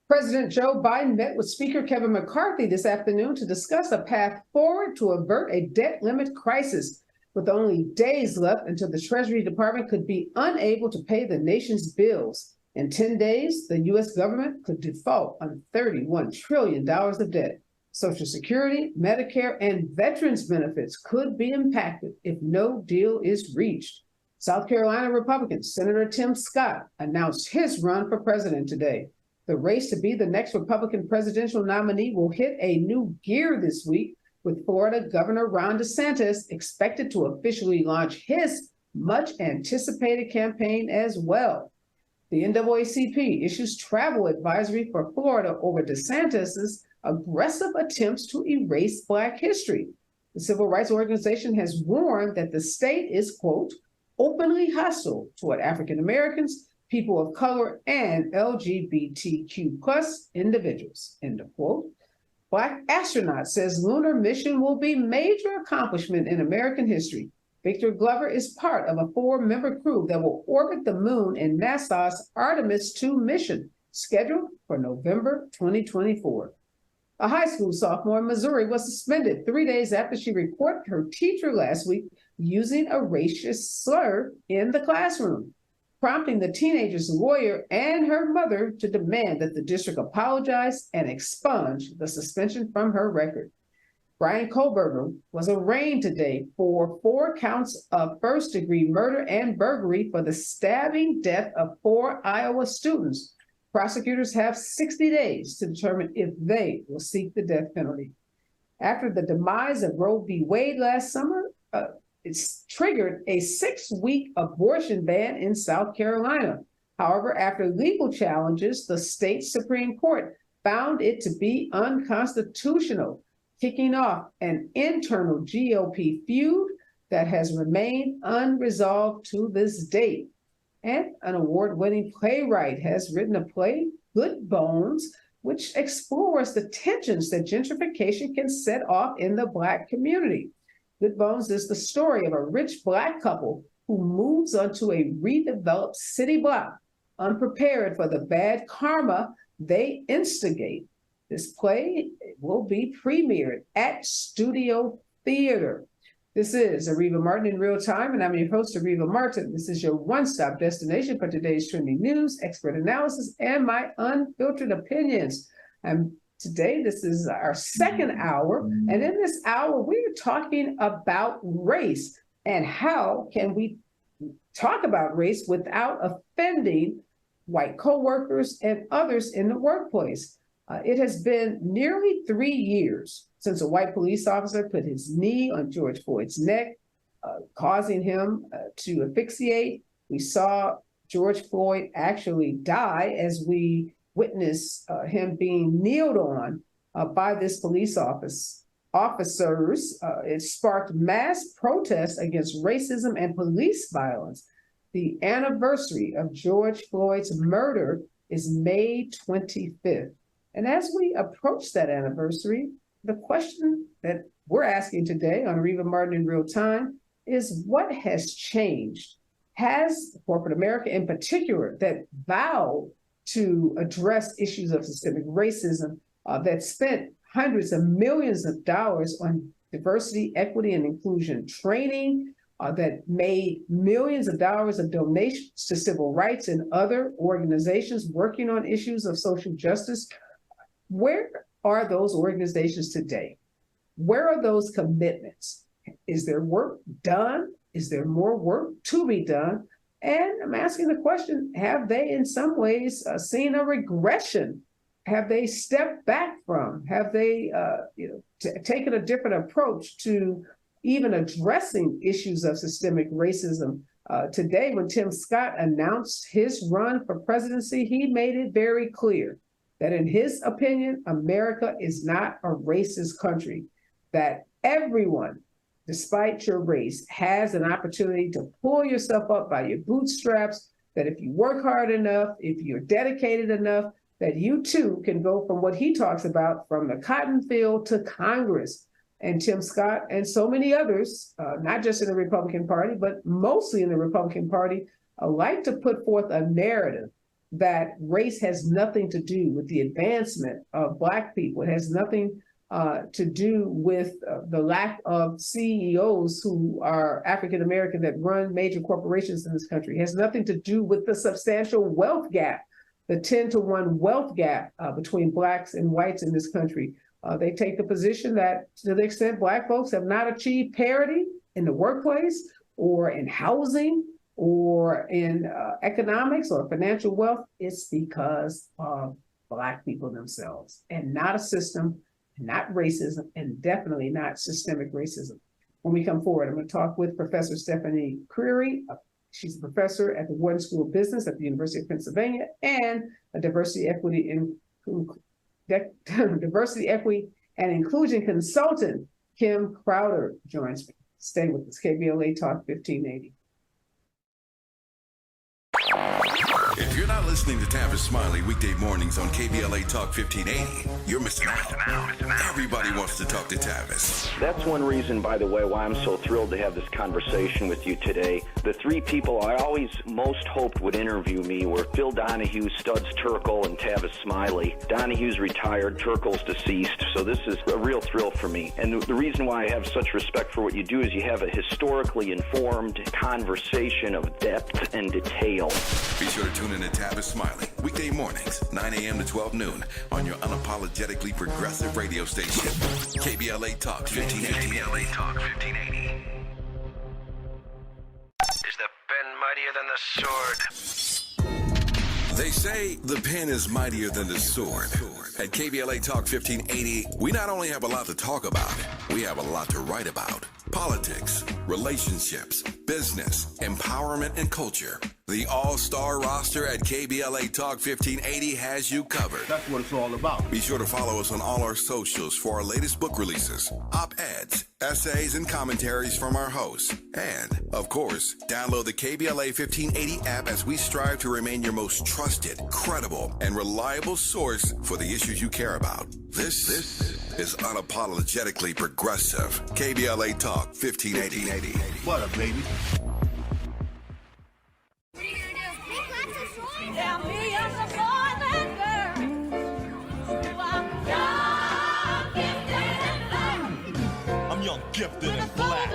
President Joe Biden met with Speaker Kevin McCarthy this afternoon to discuss a path forward to avert a debt limit crisis. With only days left until the Treasury Department could be unable to pay the nation's bills. In 10 days, the U.S. government could default on $31 trillion of debt. Social Security, Medicare, and veterans benefits could be impacted if no deal is reached. South Carolina Republican Senator Tim Scott announced his run for president today. The race to be the next Republican presidential nominee will hit a new gear this week, with Florida Governor Ron DeSantis expected to officially launch his much-anticipated campaign as well. The NAACP issues travel advisory for Florida over DeSantis's aggressive attempts to erase Black history. The civil rights organization has warned that the state is, quote, openly hostile toward African Americans, people of color, and LGBTQ plus individuals, end of quote. Black astronaut says lunar mission will be major accomplishment in American history. Victor Glover is part of a 4-member crew that will orbit the moon in NASA's Artemis II mission, scheduled for November 2024. A high school sophomore in Missouri was suspended 3 days after she reported her teacher last week using a racist slur in the classroom, prompting the teenager's lawyer and her mother to demand that the district apologize and expunge the suspension from her record. Brian Kohlberger was arraigned today for 4 counts of first-degree murder and burglary for the stabbing death of 4 Iowa students. Prosecutors have 60 days to determine if they will seek the death penalty. After the demise of Roe v. Wade last summer, it's triggered a 6-week abortion ban in South Carolina. However, after legal challenges, the state Supreme Court found it to be unconstitutional, kicking off an internal GOP feud that has remained unresolved to this date. And an award-winning playwright has written a play, Good Bones, which explores the tensions that gentrification can set off in the Black community. Good Bones is the story of a rich Black couple who moves onto a redeveloped city block, unprepared for the bad karma they instigate. This play will be premiered at Studio Theater. This is Areva Martin in real time, and I'm your host, Areva Martin. This is your one-stop destination for today's trending news, expert analysis, and my unfiltered opinions. Today, this is our second hour, and in this hour, we're talking about race and how can we talk about race without offending white coworkers and others in the workplace. It has been nearly 3 years since a white police officer put his knee on George Floyd's neck, causing him to asphyxiate. We saw George Floyd actually die as we witnessed him being kneeled on by this police officers. It sparked mass protests against racism and police violence. The anniversary of George Floyd's murder is May 25th. And as we approach that anniversary, the question that we're asking today on Areva Martin in real time is, what has changed? Has corporate America in particular, that vowed to address issues of systemic racism, that spent hundreds of millions of dollars on diversity, equity, and inclusion training, that made millions of dollars of donations to civil rights and other organizations working on issues of social justice, where are those organizations today? Where are those commitments? Is there work done? Is there more work to be done? And I'm asking the question, have they in some ways seen a regression? Have they stepped back from? Have they taken a different approach to even addressing issues of systemic racism? Today, when Tim Scott announced his run for presidency, he made it very clear that in his opinion, America is not a racist country, that everyone, despite your race, has an opportunity to pull yourself up by your bootstraps, that if you work hard enough, if you're dedicated enough, that you too can go from what he talks about, from the cotton field to Congress. And Tim Scott and so many others, not just in the Republican Party, but mostly in the Republican Party, like to put forth a narrative that race has nothing to do with the advancement of Black people. It has nothing to do with the lack of CEOs who are African-American that run major corporations in this country. It has nothing to do with the substantial wealth gap, the 10-to-1 wealth gap between Blacks and whites in this country. They take the position that to the extent Black folks have not achieved parity in the workplace or in housing or in economics or financial wealth, it's because of Black people themselves and not a system, not racism, and definitely not systemic racism. When we come forward, I'm going to talk with Professor Stephanie Creary. She's a professor at the Wharton School of Business at the University of Pennsylvania and a diversity, equity, and inclusion consultant. Kim Crowder joins me. Stay with us. KBLA Talk 1580. If you're not listening to Tavis Smiley weekday mornings on KBLA Talk 1580, you're missing out. Everybody wants to talk to Tavis. That's one reason, by the way, why I'm so thrilled to have this conversation with you today. The three people I always most hoped would interview me were Phil Donahue, Studs Terkel, and Tavis Smiley. Donahue's retired, Terkel's deceased, so this is a real thrill for me. And the reason why I have such respect for what you do is you have a historically informed conversation of depth and detail. Be sure to tune in to Tavis Smiley weekday mornings, 9 a.m. to 12 noon on your unapologetically progressive radio station, KBLA Talk 1580. KBLA Talk 1580. Is the pen mightier than the sword? They say the pen is mightier than the sword. At KBLA Talk 1580, we not only have a lot to talk about, we have a lot to write about. Politics, relationships, business, empowerment, and culture. The all-star roster at KBLA Talk 1580 has you covered. That's what it's all about. Be sure to follow us on all our socials for our latest book releases, op-eds, essays, and commentaries from our hosts. And, of course, download the KBLA 1580 app as we strive to remain your most trusted, credible, and reliable source for the issues you care about. This is unapologetically progressive. KBLA Talk 1580. What up, baby? I'm young, gifted, and black.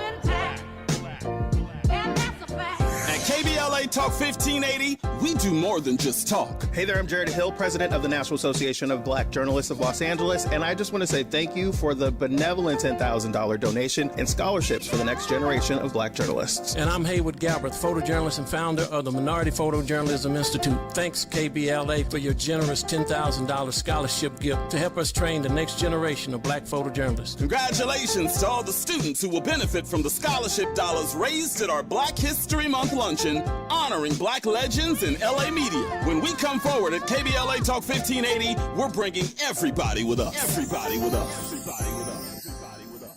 At KBLA Talk 1580, we do more than just talk. Hey there, I'm Jared Hill, president of the National Association of Black Journalists of Los Angeles, and I just want to say thank you for the benevolent $10,000 donation and scholarships for the next generation of Black journalists. And I'm Haywood Galbraith, photojournalist and founder of the Minority Photojournalism Institute. Thanks, KBLA, for your generous $10,000 scholarship gift to help us train the next generation of Black photojournalists. Congratulations to all the students who will benefit from the scholarship dollars raised at our Black History Month luncheon, honoring Black legends in LA media. When we come forward at KBLA Talk 1580, we're bringing everybody with us. Everybody with us. Everybody with us. Everybody with us.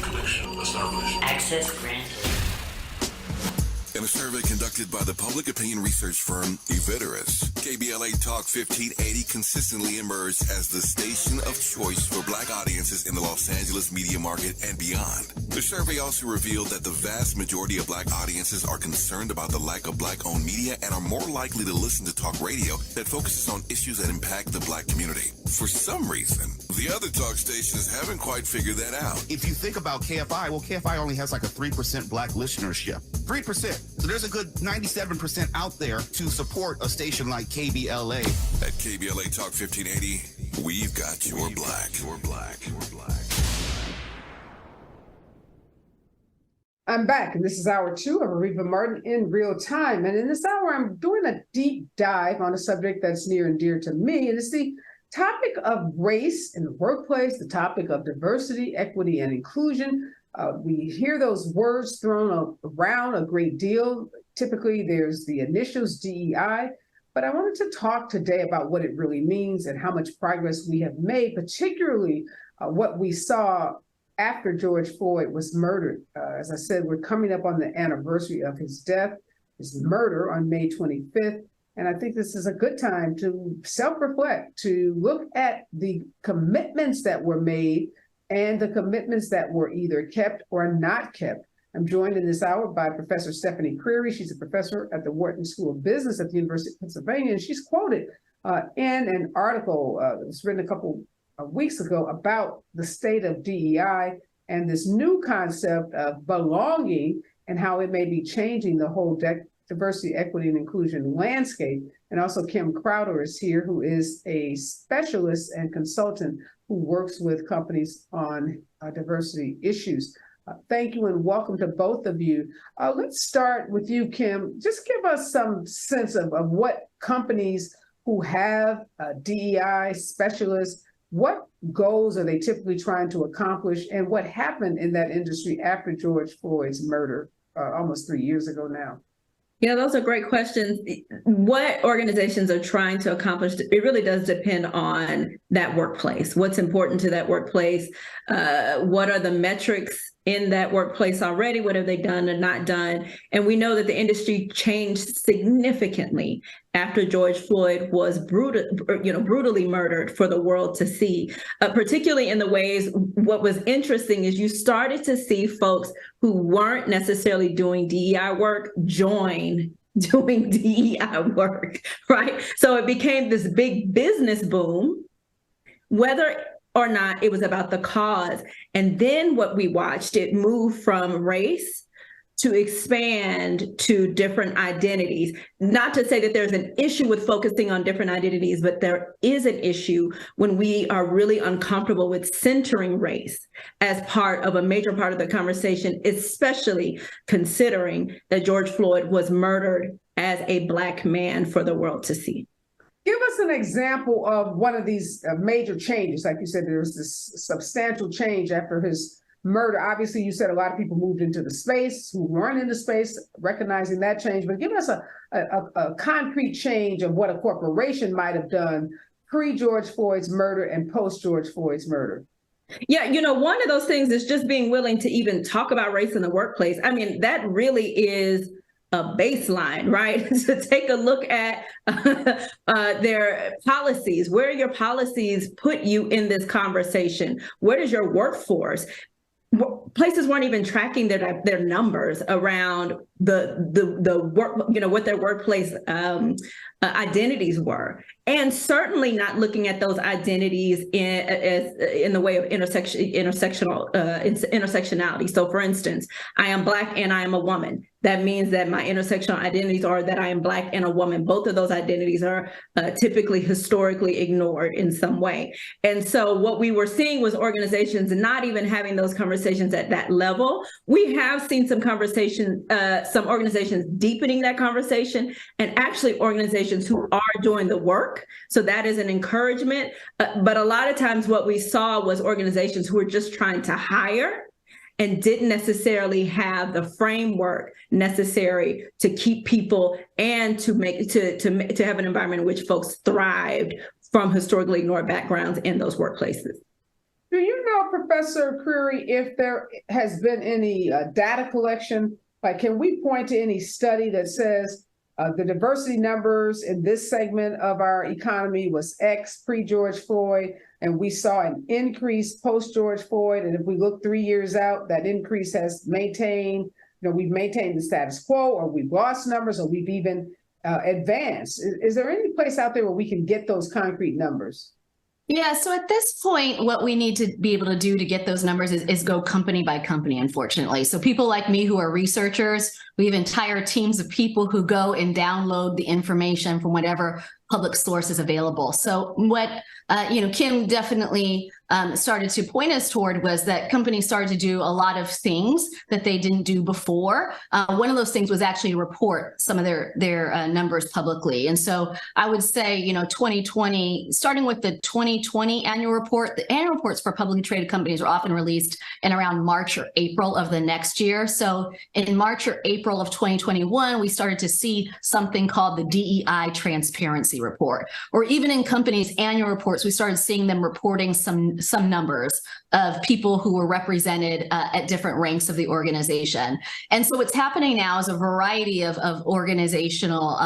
Connection established. Access granted. In a survey conducted by the public opinion research firm Eviderus, KBLA Talk 1580 consistently emerged as the station of choice for Black audiences in the Los Angeles media market and beyond. The survey also revealed that the vast majority of Black audiences are concerned about the lack of Black-owned media and are more likely to listen to talk radio that focuses on issues that impact the Black community. For some reason, the other talk stations haven't quite figured that out. If you think about KFI, well, KFI only has like a 3% Black listenership. 3%. So there's a good 97% out there to support a station like KBLA. At KBLA Talk 1580, we've got your Black. Your Black. Your Black. I'm back, and this is hour 2 of Areva Martin in real time. And in this hour, I'm doing a deep dive on a subject that's near and dear to me, and it's the topic of race in the workplace, the topic of diversity, equity, and inclusion. We hear those words thrown around a great deal. Typically, there's the initials DEI, but I wanted to talk today about what it really means and how much progress we have made, particularly what we saw after George Floyd was murdered. As I said, we're coming up on the anniversary of his death, his murder on May 25th. And I think this is a good time to self-reflect, to look at the commitments that were made and the commitments that were either kept or not kept. I'm joined in this hour by Professor Stephanie Creary. She's a professor at the Wharton School of Business at the University of Pennsylvania, and she's quoted in an article that was written a couple of weeks ago about the state of DEI and this new concept of belonging and how it may be changing the whole diversity, equity, and inclusion landscape. And also Kim Crowder is here, who is a specialist and consultant who works with companies on diversity issues. Thank you and welcome to both of you. Let's start with you, Kim. Just give us some sense of what companies who have DEI specialists, what goals are they typically trying to accomplish, and what happened in that industry after George Floyd's murder almost 3 years ago now? Yeah, those are great questions. What organizations are trying to accomplish, it really does depend on that workplace. What's important to that workplace? What are the metrics in that workplace already? What have they done and not done? And we know that the industry changed significantly after George Floyd was brutally murdered for the world to see, particularly in the ways. What was interesting is you started to see folks who weren't necessarily doing DEI work join doing DEI work, right? So it became this big business boom, whether or not it was about the cause. And then what we watched, it moved from race to expand to different identities. Not to say that there's an issue with focusing on different identities, but there is an issue when we are really uncomfortable with centering race as part of a major part of the conversation, especially considering that George Floyd was murdered as a Black man for the world to see. Give us an example of one of these major changes. Like you said, there was this substantial change after his murder. Obviously, you said a lot of people moved into the space who weren't in the space, recognizing that change. But give us a concrete change of what a corporation might have done pre-George Floyd's murder and post-George Floyd's murder. Yeah, one of those things is just being willing to even talk about race in the workplace. I mean, that really is a baseline, right? To take a look at their policies. Where your policies put you in this conversation? Where does your workforce? Places weren't even tracking their numbers around the work, what their workplace identities were, and certainly not looking at those identities in the way of intersectionality. So, for instance, I am Black and I am a woman. That means that my intersectional identities are that I am Black and a woman. Both of those identities are typically historically ignored in some way. And so what we were seeing was organizations not even having those conversations at that level. We have seen some organizations deepening that conversation, and actually organizations who are doing the work. So that is an encouragement. But a lot of times what we saw was organizations who were just trying to hire and didn't necessarily have the framework necessary to keep people and to have an environment in which folks thrived from historically ignored backgrounds in those workplaces. Do you know, Professor Creary, if there has been any data collection? Like, can we point to any study that says the diversity numbers in this segment of our economy was X pre-George Floyd, and we saw an increase post-George Floyd, and if we look 3 years out, that increase has maintained, we've maintained the status quo, or we've lost numbers, or we've even advanced? Is there any place out there where we can get those concrete numbers? Yeah, so at this point, what we need to be able to do to get those numbers is go company by company, unfortunately. So people like me who are researchers, we have entire teams of people who go and download the information from whatever public source is available. So what Kim definitely started to point us toward was that companies started to do a lot of things that they didn't do before. One of those things was actually report some of their numbers publicly. And so I would say, 2020, starting with the 2020 annual report, the annual reports for publicly traded companies are often released in around March or April of the next year. So in March or April of 2021, we started to see something called the DEI transparency report, or even in companies' annual reports, we started seeing them reporting some some numbers of people who were represented at different ranks of the organization. And so what's happening now is a variety of organizational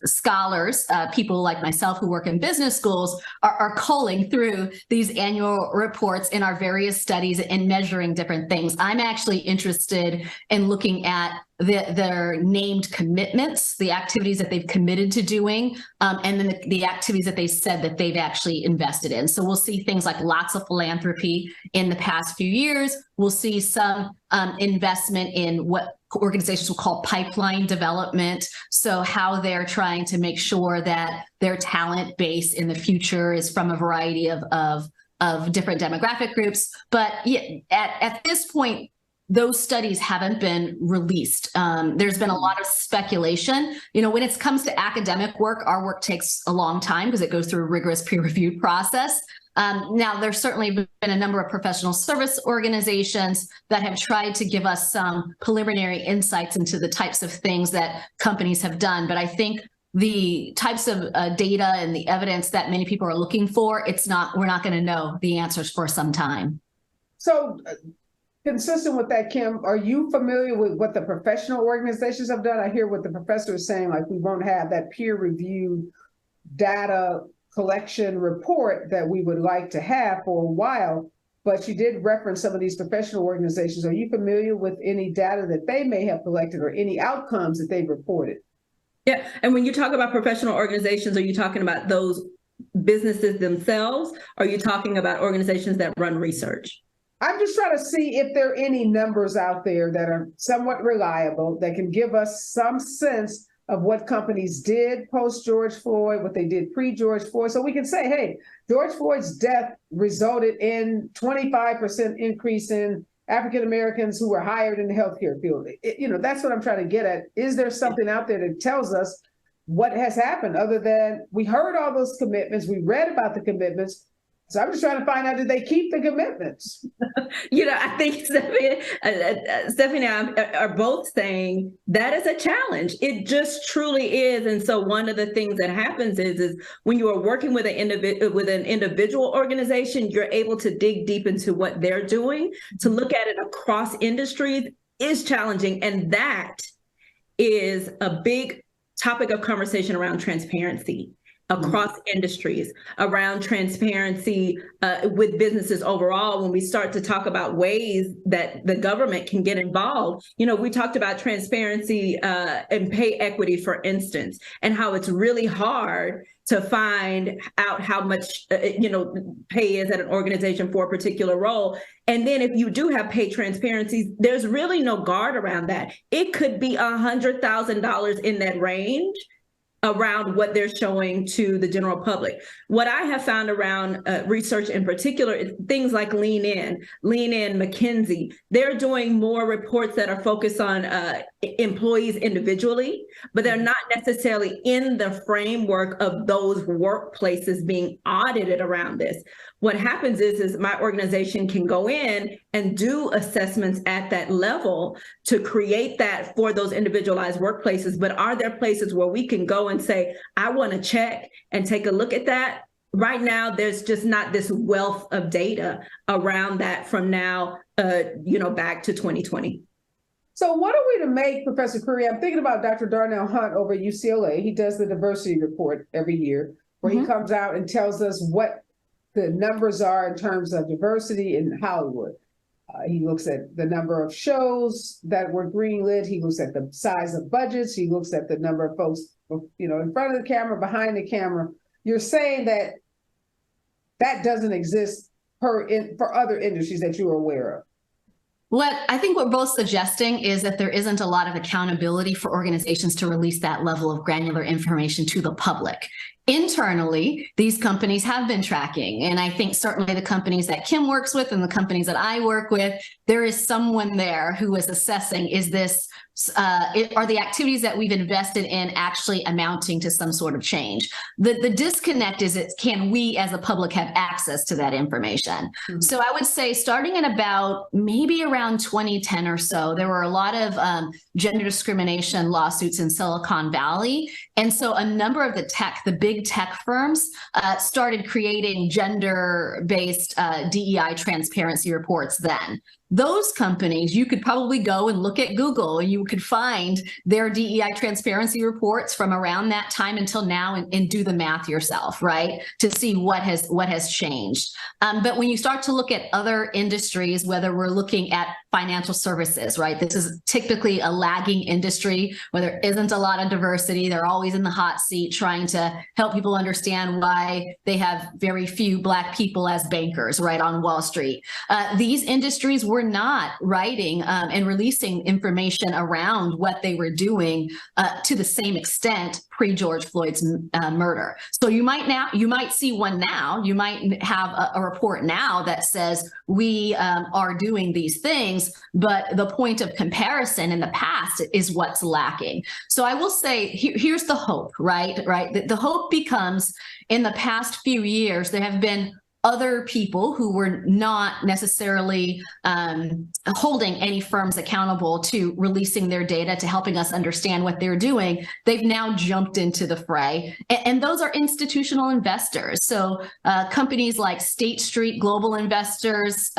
scholars, people like myself who work in business schools, are culling through these annual reports in our various studies and measuring different things. I'm actually interested in looking at their named commitments, the activities that they've committed to doing, and then the activities that they said that they've actually invested in. So we'll see things like lots of philanthropy in the past few years. We'll see some investment in what organizations will call pipeline development. So how they're trying to make sure that their talent base in the future is from a variety of different demographic groups. But at this point, those studies haven't been released. There's been a lot of speculation. When it comes to academic work, our work takes a long time because it goes through a rigorous peer-reviewed process. Now, there's certainly been a number of professional service organizations that have tried to give us some preliminary insights into the types of things that companies have done. But I think the types of data and the evidence that many people are looking for, we're not going to know the answers for some time. So, consistent with that, Kim, are you familiar with what the professional organizations have done? I hear what the professor is saying, like we won't have that peer-reviewed data collection report that we would like to have for a while, but you did reference some of these professional organizations. Are you familiar with any data that they may have collected or any outcomes that they've reported? Yeah, and when you talk about professional organizations, are you talking about those businesses themselves? Or are you talking about organizations that run research? I'm just trying to see if there are any numbers out there that are somewhat reliable that can give us some sense of what companies did post George Floyd, what they did pre-George Floyd. So we can say, hey, George Floyd's death resulted in 25% increase in African Americans who were hired in the healthcare field. That's what I'm trying to get at. Is there something out there that tells us what has happened other than we heard all those commitments, we read about the commitments? So I'm just trying to find out, did they keep the commitments? I think Stephanie and I are both saying that is a challenge. It just truly is. And so one of the things that happens is when you are working with an individual organization, you're able to dig deep into what they're doing. To look at it across industries is challenging. And that is a big topic of conversation around transparency across industries, around transparency with businesses overall. When we start to talk about ways that the government can get involved, we talked about transparency and pay equity, for instance, and how it's really hard to find out how much, pay is at an organization for a particular role. And then if you do have pay transparencies, there's really no guard around that. It could be $100,000 in that range around what they're showing to the general public. What I have found around research in particular is things like Lean In, McKinsey. They're doing more reports that are focused on employees individually, but they're not necessarily in the framework of those workplaces being audited around this. What happens is my organization can go in and do assessments at that level to create that for those individualized workplaces. But are there places where we can go and say, I want to check and take a look at that? Right now, there's just not this wealth of data around that from now, back to 2020. So what are we to make, Professor Curry? I'm thinking about Dr. Darnell Hunt over at UCLA. He does the diversity report every year where he comes out and tells us what the numbers are in terms of diversity in Hollywood. He looks at the number of shows that were greenlit. He looks at the size of budgets. He looks at the number of folks, in front of the camera, behind the camera. You're saying that doesn't exist for other industries that you are aware of. I think what we're both suggesting is that there isn't a lot of accountability for organizations to release that level of granular information to the public. Internally, these companies have been tracking, and I think certainly the companies that Kim works with and the companies that I work with, there is someone there who is assessing, are the activities that we've invested in actually amounting to some sort of change? The disconnect is, can we as a public have access to that information? Mm-hmm. So I would say starting in about maybe around 2010 or so, there were a lot of gender discrimination lawsuits in Silicon Valley. And so a number of the big big tech firms started creating gender-based DEI transparency reports then. Those companies, you could probably go and look at Google and you could find their DEI transparency reports from around that time until now and do the math yourself, right? To see what has changed. But when you start to look at other industries, whether we're looking at financial services, right? This is typically a lagging industry where there isn't a lot of diversity. They're always in the hot seat trying to help people understand why they have very few Black people as bankers, right, on Wall Street. These industries were not writing and releasing information around what they were doing to the same extent pre-George Floyd's murder. So you might see one now, you might have a report now that says we are doing these things, but the point of comparison in the past is what's lacking. So I will say, here's the hope, right? The hope becomes in the past few years, there have been other people who were not necessarily holding any firms accountable to releasing their data, to helping us understand what they're doing. They've now jumped into the fray. And those are institutional investors. So companies like State Street, Global Investors,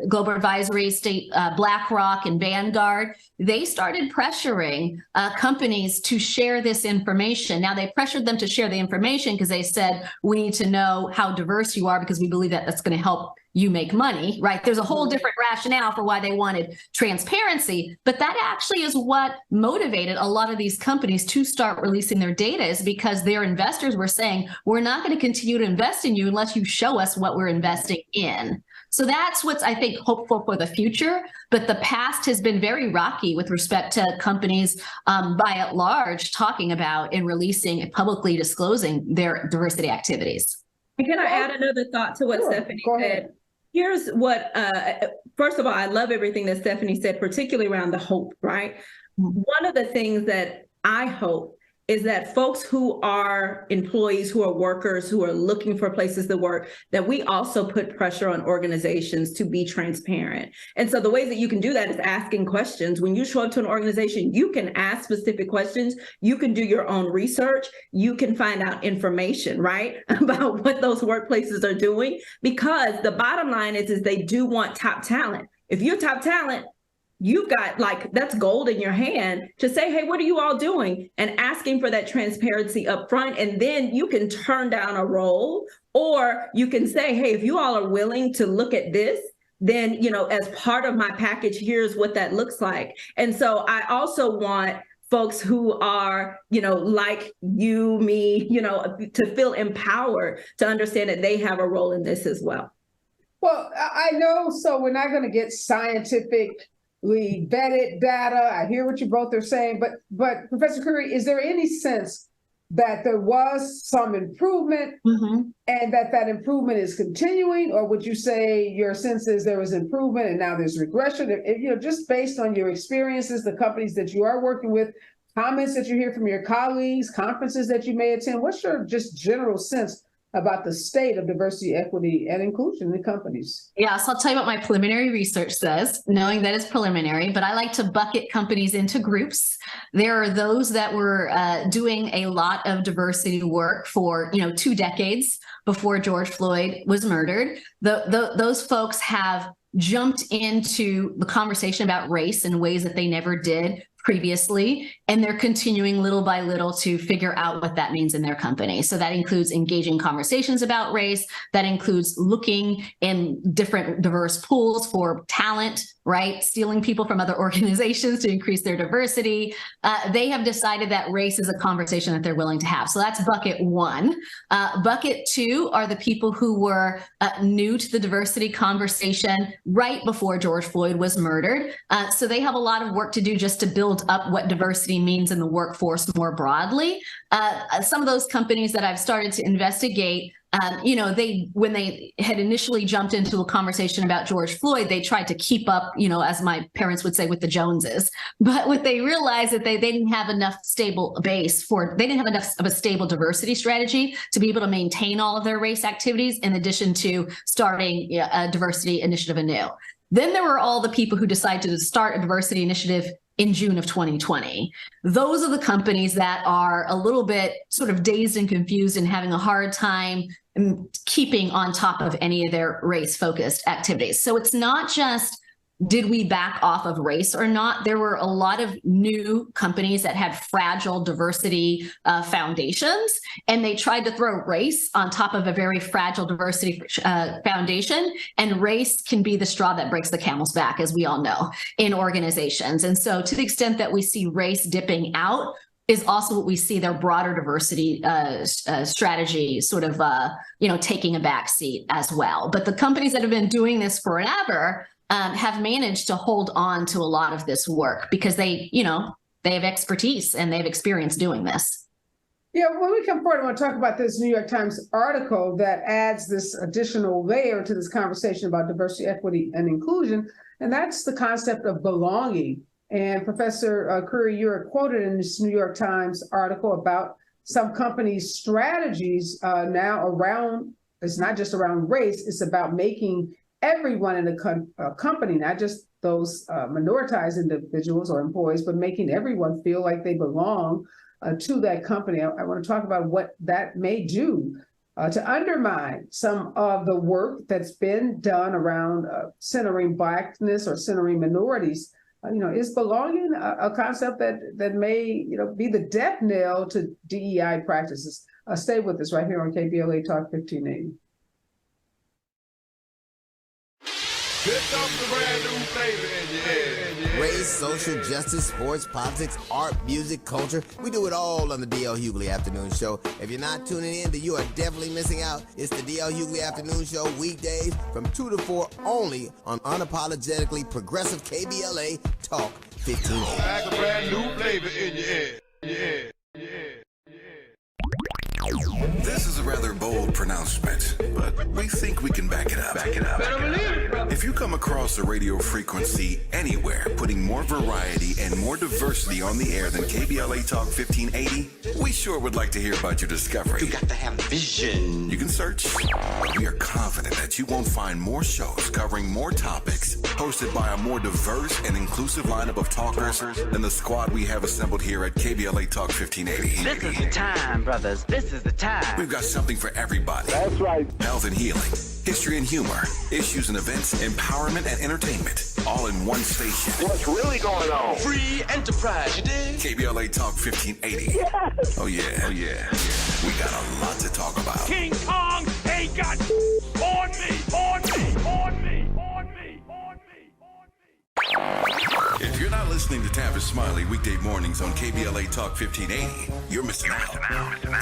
Global Advisory, BlackRock, and Vanguard, they started pressuring companies to share this information. Now, they pressured them to share the information because they said, we need to know how diverse you are because we believe that that's going to help you make money, right? There's a whole different rationale for why they wanted transparency, but that actually is what motivated a lot of these companies to start releasing their data, is because their investors were saying, we're not going to continue to invest in you unless you show us what we're investing in. So that's what's, I think, hopeful for the future. But the past has been very rocky with respect to companies by and large talking about and releasing and publicly disclosing their diversity activities. And can I add another thought to what Stephanie said? Here's what, first of all, I love everything that Stephanie said, particularly around the hope, right? One of the things that I hope is that folks who are employees, who are workers, who are looking for places to work, that we also put pressure on organizations to be transparent. And so the ways that you can do that is asking questions. When you show up to an organization, you can ask specific questions. You can do your own research. You can find out information, right, about what those workplaces are doing, because the bottom line is they do want top talent. If you're top talent, you've got, like, that's gold in your hand to say, hey, what are you all doing? And asking for that transparency up front. And then you can turn down a role, or you can say, hey, if you all are willing to look at this, then, as part of my package, here's what that looks like. And so I also want folks who are, like you, me, to feel empowered to understand that they have a role in this as well. Well, I know, so we're not going to get scientific, we vetted data. I hear what you both are saying, but Professor Curry, is there any sense that there was some improvement and that improvement is continuing, or would you say your sense is there was improvement and now there's regression? Just based on your experiences, the companies that you are working with, comments that you hear from your colleagues, conferences that you may attend, what's your just general sense about the state of diversity, equity, and inclusion in companies? Yeah, so I'll tell you what my preliminary research says, knowing that it's preliminary, but I like to bucket companies into groups. There are those that were doing a lot of diversity work for, 2 decades before George Floyd was murdered. Those folks have jumped into the conversation about race in ways that they never did previously, and they're continuing little by little to figure out what that means in their company. So that includes engaging conversations about race, that includes looking in different diverse pools for talent, right? Stealing people from other organizations to increase their diversity. They have decided that race is a conversation that they're willing to have. So that's bucket one. Bucket two are the people who were new to the diversity conversation right before George Floyd was murdered. So they have a lot of work to do just to build up what diversity means in the workforce more broadly. Some of those companies that I've started to investigate, when they had initially jumped into a conversation about George Floyd, they tried to keep up, as my parents would say, with the Joneses. But what they realized that they didn't have enough stable base they didn't have enough of a stable diversity strategy to be able to maintain all of their race activities, in addition to starting a diversity initiative anew. Then there were all the people who decided to start a diversity initiative in June of 2020. Those are the companies that are a little bit sort of dazed and confused and having a hard time keeping on top of any of their race-focused activities. So it's not just, did we back off of race or not? There were a lot of new companies that had fragile diversity foundations, and they tried to throw race on top of a very fragile diversity foundation. And race can be the straw that breaks the camel's back, as we all know, in organizations. And so to the extent that we see race dipping out, is also what we see their broader diversity strategy sort of, taking a back seat as well. But the companies that have been doing this forever have managed to hold on to a lot of this work because they have expertise and they have experience doing this. Yeah, when we come forward, I want to talk about this New York Times article that adds this additional layer to this conversation about diversity, equity, and inclusion, and that's the concept of belonging. And Professor Curry, you're quoted in this New York Times article about some companies' strategies now around, it's not just around race, it's about making everyone in the company, not just those minoritized individuals or employees, but making everyone feel like they belong to that company. I want to talk about what that may do to undermine some of the work that's been done around centering Blackness or centering minorities. Is belonging a concept that may, be the death knell to DEI practices? Stay with us right here on KBLA Talk 1580. Race, social justice, sports, politics, art, music, culture. We do it all on the D.L. Hughley Afternoon Show. If you're not tuning in, then you are definitely missing out. It's the D.L. Hughley Afternoon Show, weekdays from 2 to 4 only on unapologetically progressive KBLA Talk 1580. Like a brand new flavor in your head. Yeah. This is a rather bold pronouncement, but we think we can back it up. If you come across a radio frequency anywhere putting more variety and more diversity on the air than KBLA Talk 1580, we sure would like to hear about your discovery. You got to have vision. You can search, but we are confident that you won't find more shows covering more topics, hosted by a more diverse and inclusive lineup of talkers than the squad we have assembled here at KBLA Talk 1580. This is the time, brothers. This is the time. We've got something for everybody. That's right. Health and healing, history and humor, issues and events, empowerment and entertainment, all in one station. What's really going on? Free enterprise, you dig? KBLA Talk 1580. Yes. Oh yeah. We got a lot to talk about. King Kong ain't got on me. If you're not listening to Tavis Smiley weekday mornings on KBLA Talk 1580, you're missing out.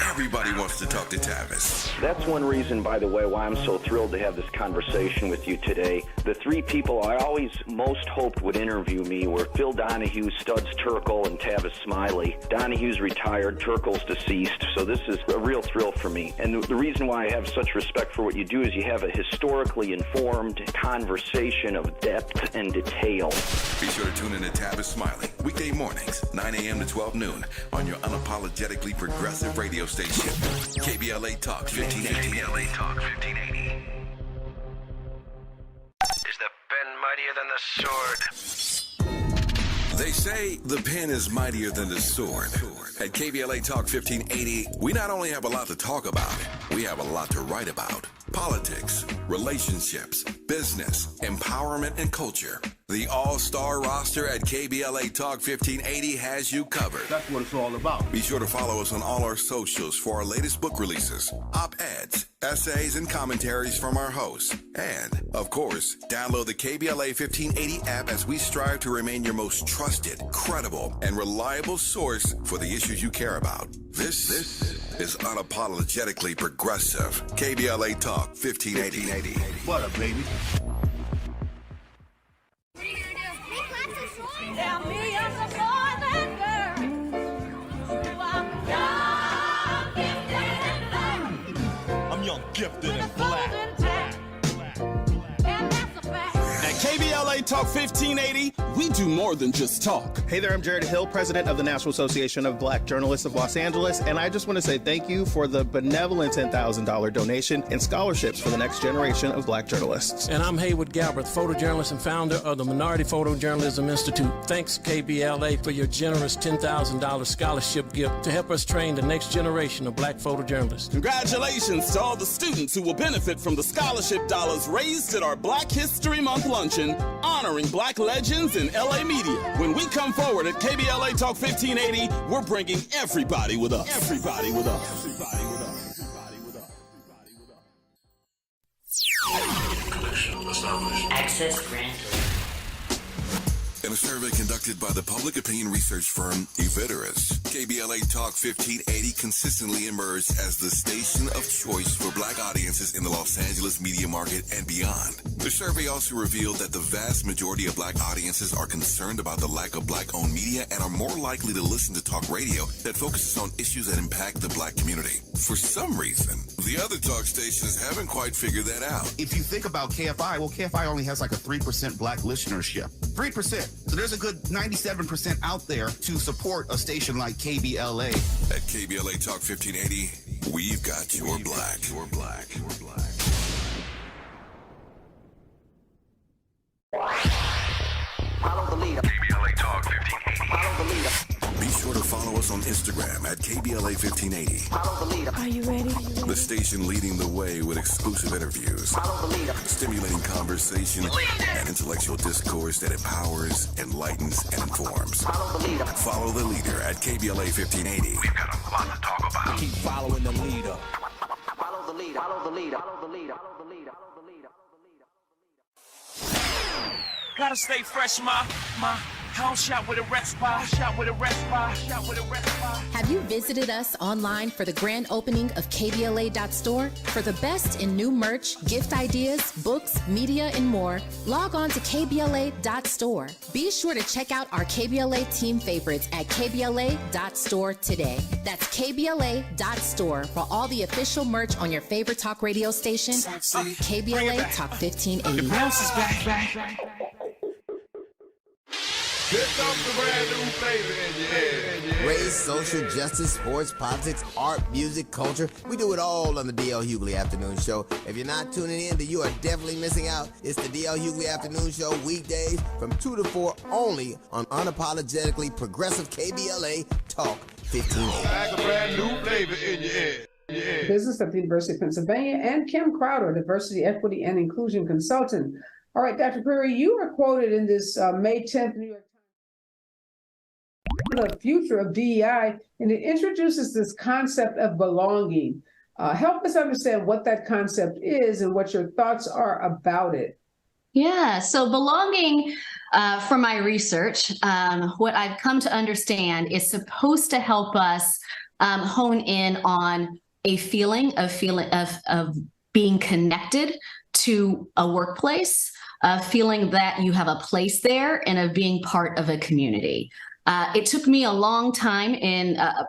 Everybody wants to talk to Tavis. That's one reason, by the way, why I'm so thrilled to have this conversation with you today. The three people I always most hoped would interview me were Phil Donahue, Studs Terkel, and Tavis Smiley. Donahue's retired, Terkel's deceased, so this is a real thrill for me. And the reason why I have such respect for what you do is you have a historically informed conversation of depth and detail. Be sure to tune in to Tavis Smiley weekday mornings, 9 a.m. to 12 noon on your unapologetically progressive radio station, KBLA Talk 1580. KBLA Talk 1580. Is the pen mightier than the sword? They say the pen is mightier than the sword. At KBLA Talk 1580, we not only have a lot to talk about, we have a lot to write about. Politics, relationships, business, empowerment, and culture. The all-star roster at KBLA Talk 1580 has you covered. That's what it's all about. Be sure to follow us on all our socials for our latest book releases, op-eds, essays, and commentaries from our hosts. And, of course, download the KBLA 1580 app as we strive to remain your most trusted, credible, and reliable source for the issues you care about. This is unapologetically progressive. KBLA Talk 1580. What up, baby? I'm young, gifted, and black. At KBLA Talk 1580, we do more than just talk. Hey there, I'm Jared Hill, president of the National Association of Black Journalists of Los Angeles, and I just want to say thank you for the benevolent $10,000 donation and scholarships for the next generation of black journalists. And I'm Haywood Galbraith, photojournalist and founder of the Minority Photojournalism Institute. Thanks, KBLA, for your generous $10,000 scholarship gift to help us train the next generation of black photojournalists. Congratulations to all the students who will benefit from the scholarship dollars raised at our Black History Month luncheon honoring black legends in LA media. When we come forward at KBLA Talk 1580, we're bringing everybody with us. Everybody with us. Everybody with us. Everybody with us. Everybody with us. Connection established. Access granted. In a survey conducted by the public opinion research firm Eviderus, KBLA Talk 1580 consistently emerged as the station of choice for black audiences in the Los Angeles media market and beyond. The survey also revealed that the vast majority of black audiences are concerned about the lack of black-owned media and are more likely to listen to talk radio that focuses on issues that impact the black community. For some reason, the other talk stations haven't quite figured that out. If you think about KFI, well, KFI only has like a 3% black listenership. 3%. So there's a good 97% out there to support a station like KBLA. At KBLA Talk 1580, we've got your black. Your black. Your black. Follow the leader. KBLA Talk 1580. Follow the leader. Be sure to follow us on Instagram at KBLA 1580. Follow the leader. Are you ready? The station leading the way with exclusive interviews, Follow the leader. stimulating conversation, and intellectual discourse that empowers, enlightens, and informs. Follow the leader. Follow the leader at KBLA 1580. We've got a lot to talk about. Keep following the leader. Follow the leader. Follow the leader. Follow the leader. Follow the leader. Follow the leader. Gotta stay fresh, my house shot with a rest bar, shot with a rest bar, shot with a rest bar. Have you visited us online for the grand opening of KBLA.store? For the best in new merch, gift ideas, books, media, and more, log on to KBLA.store. Be sure to check out our KBLA team favorites at KBLA.store today. That's KBLA.store for all the official merch on your favorite talk radio station. KBLA Talk 1580. The bounce is back. Here comes the brand new flavor in your head. Race, social justice, sports, politics, art, music, culture. We do it all on the D.L. Hughley Afternoon Show. If you're not tuning in, then you are definitely missing out. It's the D.L. Hughley Afternoon Show, weekdays from 2 to 4 only on unapologetically progressive KBLA Talk 1580. Like a brand new flavor in your head. Yeah. Business at the University of Pennsylvania, and Kim Crowder, diversity, equity, and inclusion consultant. All right, Dr. Perry, you were quoted in this May 10th New York Times, the future of DEI, and it introduces this concept of belonging. Help us understand what that concept is and what your thoughts are about it. Yeah, so belonging, from my research, what I've come to understand is supposed to help us hone in on a feeling of being connected to a workplace, feeling that you have a place there, and of being part of a community. It took me a long time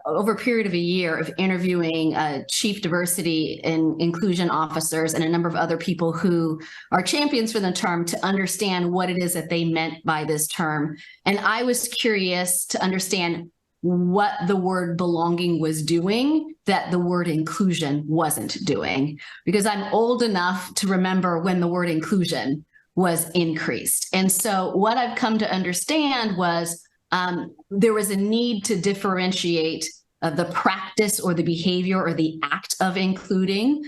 over a period of a year of interviewing chief diversity and inclusion officers and a number of other people who are champions for the term to understand what it is that they meant by this term. And I was curious to understand what the word belonging was doing that the word inclusion wasn't doing, because I'm old enough to remember when the word inclusion was increased. And so what I've come to understand was there was a need to differentiate the practice or the behavior or the act of including,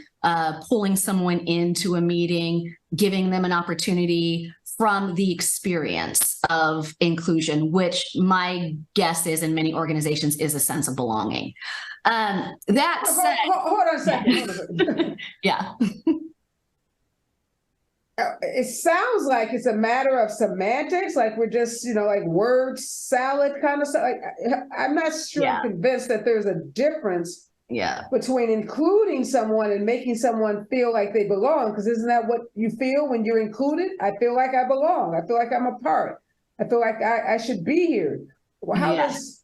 pulling someone into a meeting, giving them an opportunity, from the experience of inclusion, which my guess is in many organizations is a sense of belonging. That said, hold on a second. Yeah. It sounds like it's a matter of semantics, like we're just, like word salad kind of stuff. I'm not sure I'm convinced that there's a difference between including someone and making someone feel like they belong, because isn't that what you feel when you're included? I feel like I belong. I feel like I'm a part. I feel like I should be here. Well,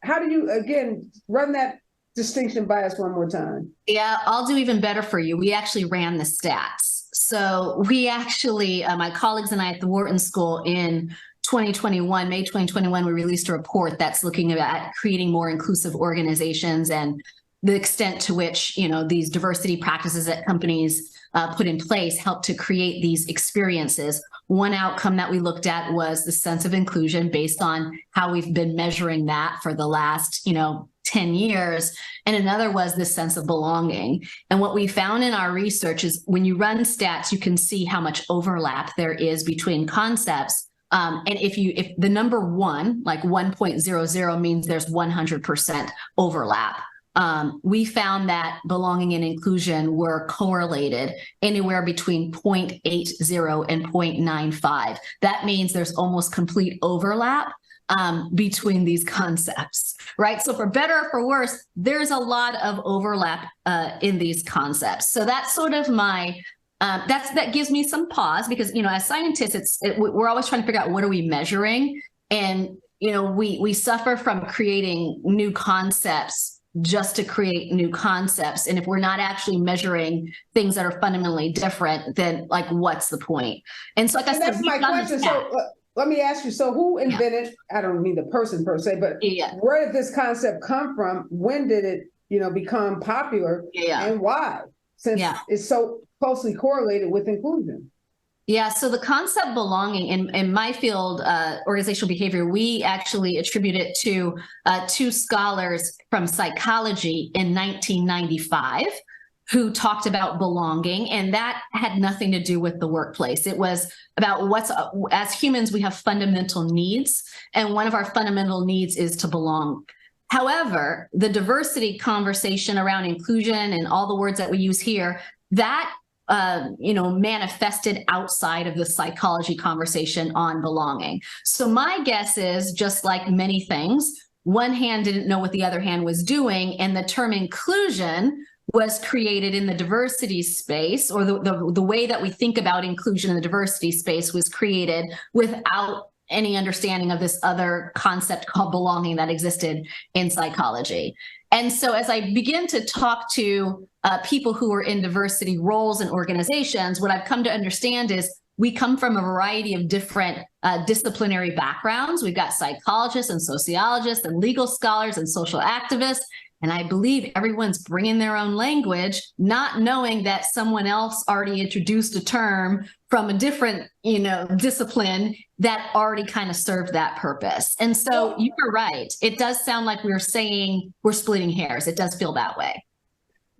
how do you, again, run that distinction by us one more time? Yeah, I'll do even better for you. We actually ran the stats. So we actually, my colleagues and I at the Wharton School in 2021, May 2021, we released a report that's looking at creating more inclusive organizations and the extent to which, these diversity practices that companies put in place help to create these experiences. One outcome that we looked at was the sense of inclusion based on how we've been measuring that for the last, 10 years. And another was this sense of belonging. And what we found in our research is when you run stats, you can see how much overlap there is between concepts. And if the number 1, like 1.00 means there's 100% overlap. We found that belonging and inclusion were correlated anywhere between 0.80 and 0.95. That means there's almost complete overlap between these concepts, right? So for better or for worse, there's a lot of overlap in these concepts. So that's sort of my, that gives me some pause because, as scientists, we're always trying to figure out what are we measuring? And, we suffer from creating new concepts just to create new concepts. And if we're not actually measuring things that are fundamentally different, then what's the point? And so, that's my question. So let me ask you, so who invented, I don't mean the person per se, but where did this concept come from? When did it, become popular and why? Since it's so closely correlated with inclusion. Yeah, so the concept belonging in my field, organizational behavior, we actually attribute it to 2 scholars from psychology in 1995 who talked about belonging, and that had nothing to do with the workplace. It was about as humans, we have fundamental needs, and one of our fundamental needs is to belong. However, the diversity conversation around inclusion and all the words that we use here, that manifested outside of the psychology conversation on belonging. So my guess is, just like many things, one hand didn't know what the other hand was doing, and the term inclusion was created in the diversity space, or the way that we think about inclusion in the diversity space was created without any understanding of this other concept called belonging that existed in psychology. And so as I begin to talk to people who are in diversity roles and organizations, what I've come to understand is we come from a variety of different disciplinary backgrounds. We've got psychologists and sociologists and legal scholars and social activists. And I believe everyone's bringing their own language, not knowing that someone else already introduced a term from a different, discipline that already kind of served that purpose. And so you're right. It does sound like we're saying we're splitting hairs. It does feel that way.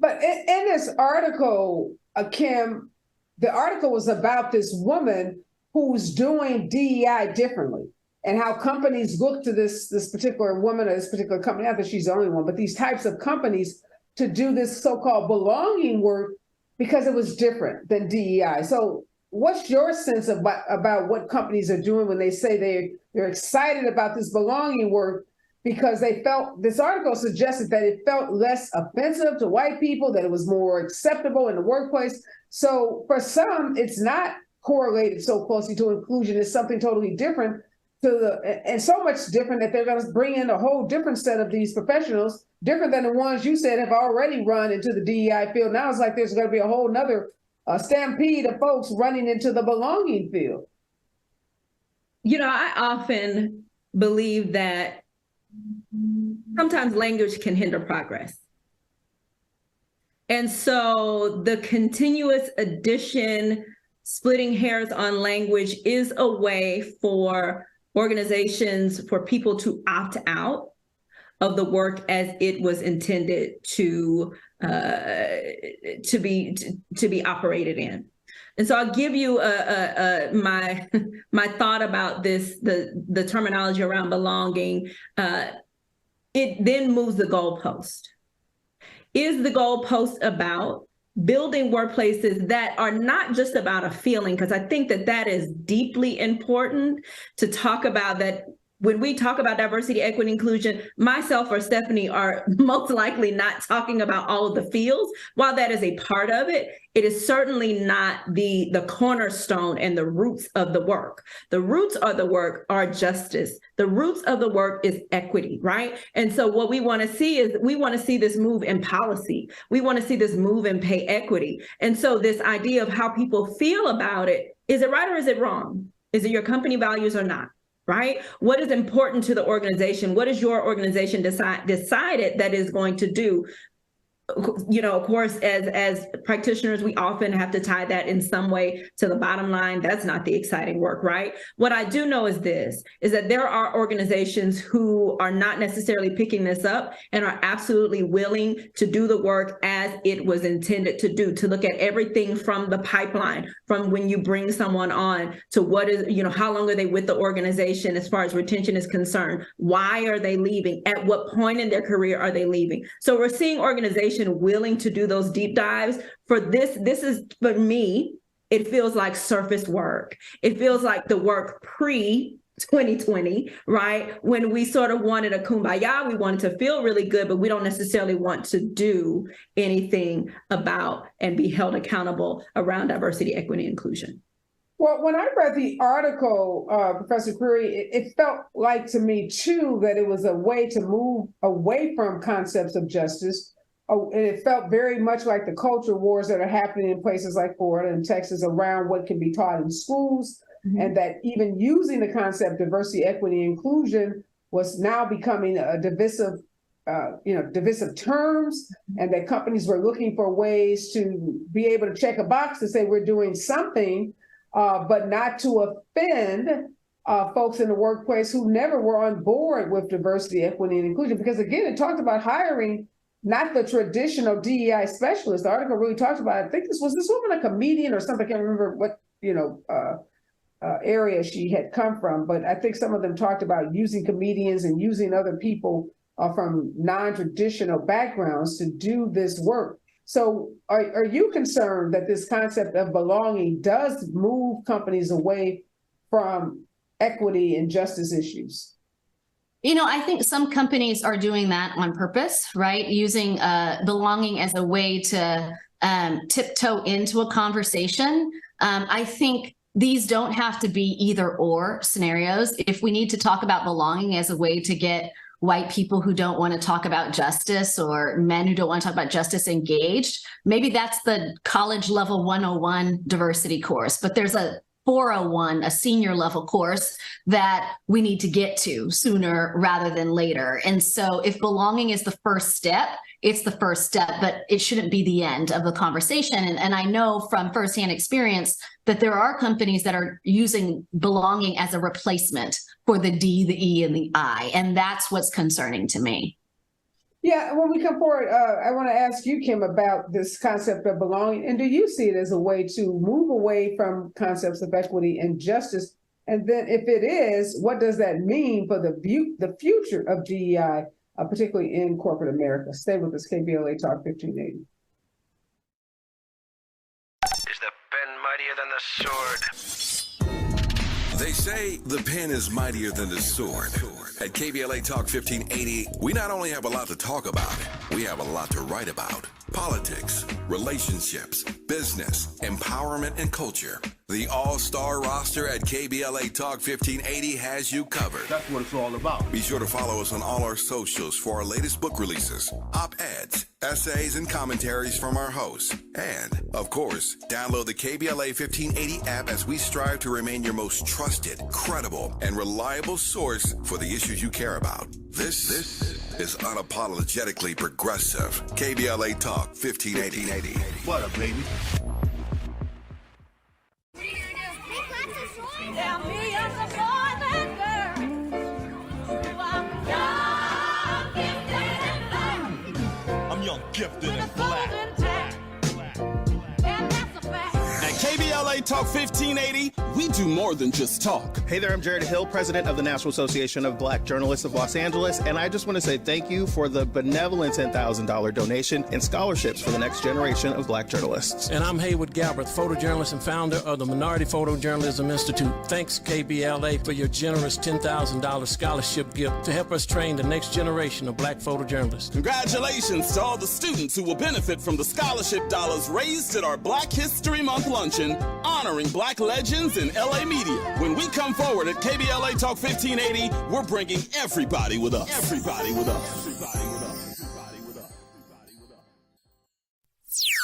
But in this article, Kim, the article was about this woman who's doing DEI differently, and how companies look to this particular woman or this particular company, not that she's the only one, but these types of companies to do this so-called belonging work because it was different than DEI. So what's your sense about what companies are doing when they say they're excited about this belonging work because they felt, this article suggested that it felt less offensive to white people, that it was more acceptable in the workplace. So for some, it's not correlated so closely to inclusion. It's something totally different. And so much different that they're going to bring in a whole different set of these professionals, different than the ones you said have already run into the DEI field. Now it's like there's going to be a whole nother stampede of folks running into the belonging field. I often believe that sometimes language can hinder progress. And so the continuous addition, splitting hairs on language is a way for organizations, for people to opt out of the work as it was intended to be operated in. And so I'll give you my thought about this, the terminology around belonging. It then moves the goalpost. Is the goalpost about building workplaces that are not just about a feeling? Because I think that is deeply important to talk about, that when we talk about diversity, equity, inclusion, myself or Stephanie are most likely not talking about all of the feels. While that is a part of it, it is certainly not the cornerstone and the roots of the work. The roots of the work are justice. The roots of the work is equity, right? And so what we want to see is, we want to see this move in policy. We want to see this move in pay equity. And so this idea of how people feel about it, is it right or is it wrong? Is it your company values or not? right? What is important to the organization? What is your organization decided that is going to do? You know, of course, as practitioners, we often have to tie that in some way to the bottom line. That's not the exciting work, right? What I do know is that there are organizations who are not necessarily picking this up and are absolutely willing to do the work as it was intended to do, to look at everything from the pipeline, from when you bring someone on to what is, you know, how long are they with the organization as far as retention is concerned? Why are they leaving? At what point in their career are they leaving? So we're seeing organizations willing to do those deep dives. For this is, for me, it feels like surface work. It feels like the work pre-2020, right? When we sort of wanted a kumbaya, we wanted to feel really good, but we don't necessarily want to do anything about and be held accountable around diversity, equity, and inclusion. Well, when I read the article, Professor Curry, it felt like to me, too, that it was a way to move away from concepts of justice. Oh, and it felt very much like the culture wars that are happening in places like Florida and Texas around what can be taught in schools, and that even using the concept diversity, equity, inclusion was now becoming a divisive terms, and that companies were looking for ways to be able to check a box to say we're doing something, but not to offend folks in the workplace who never were on board with diversity, equity, and inclusion. Because again, it talked about hiring not the traditional DEI specialist. The article really talked about, I think this woman a comedian or something, I can't remember what, area she had come from, but I think some of them talked about using comedians and using other people from non-traditional backgrounds to do this work. So are you concerned that this concept of belonging does move companies away from equity and justice issues? You know, I think some companies are doing that on purpose, right? Using belonging as a way to tiptoe into a conversation. I think these don't have to be either or scenarios. If we need to talk about belonging as a way to get white people who don't want to talk about justice or men who don't want to talk about justice engaged, maybe that's the college level 101 diversity course. But there's a 401, a senior level course that we need to get to sooner rather than later. And so if belonging is the first step, it's the first step, but it shouldn't be the end of the conversation. And I know from firsthand experience that there are companies that are using belonging as a replacement for the D, the E, and the I. And that's what's concerning to me. Yeah, when we come forward, I want to ask you, Kim, about this concept of belonging. And do you see it as a way to move away from concepts of equity and justice? And then if it is, what does that mean for the future of DEI, particularly in corporate America? Stay with us, KBLA Talk 1580. Is the pen mightier than the sword? They say the pen is mightier than the sword. At KBLA Talk 1580, we not only have a lot to talk about, we have a lot to write about. Politics, relationships, business, empowerment, and culture. The all-star roster at KBLA Talk 1580 has you covered. That's what it's all about. Be sure to follow us on all our socials for our latest book releases, op-eds, essays, and commentaries from our hosts. And, of course, download the KBLA 1580 app as we strive to remain your most trusted, credible, and reliable source for the issues you care about. This is unapologetically progressive. KBLA Talk 1580. What up, baby? I'm young, gifted, and black. At KBLA Talk 1580, we do more than just talk. Hey there, I'm Jared Hill, president of the National Association of Black Journalists of Los Angeles, and I just want to say thank you for the benevolent $10,000 donation and scholarships for the next generation of black journalists. And I'm Haywood Galbraith, photojournalist and founder of the Minority Photojournalism Institute. Thanks, KBLA, for your generous $10,000 scholarship gift to help us train the next generation of black photojournalists. Congratulations to all the students who will benefit from the scholarship dollars raised at our Black History Month luncheon, honoring black legends in LA media. When we come forward at KBLA Talk 1580, we're bringing everybody with us. Everybody with us. Everybody with us. Everybody with us. Everybody with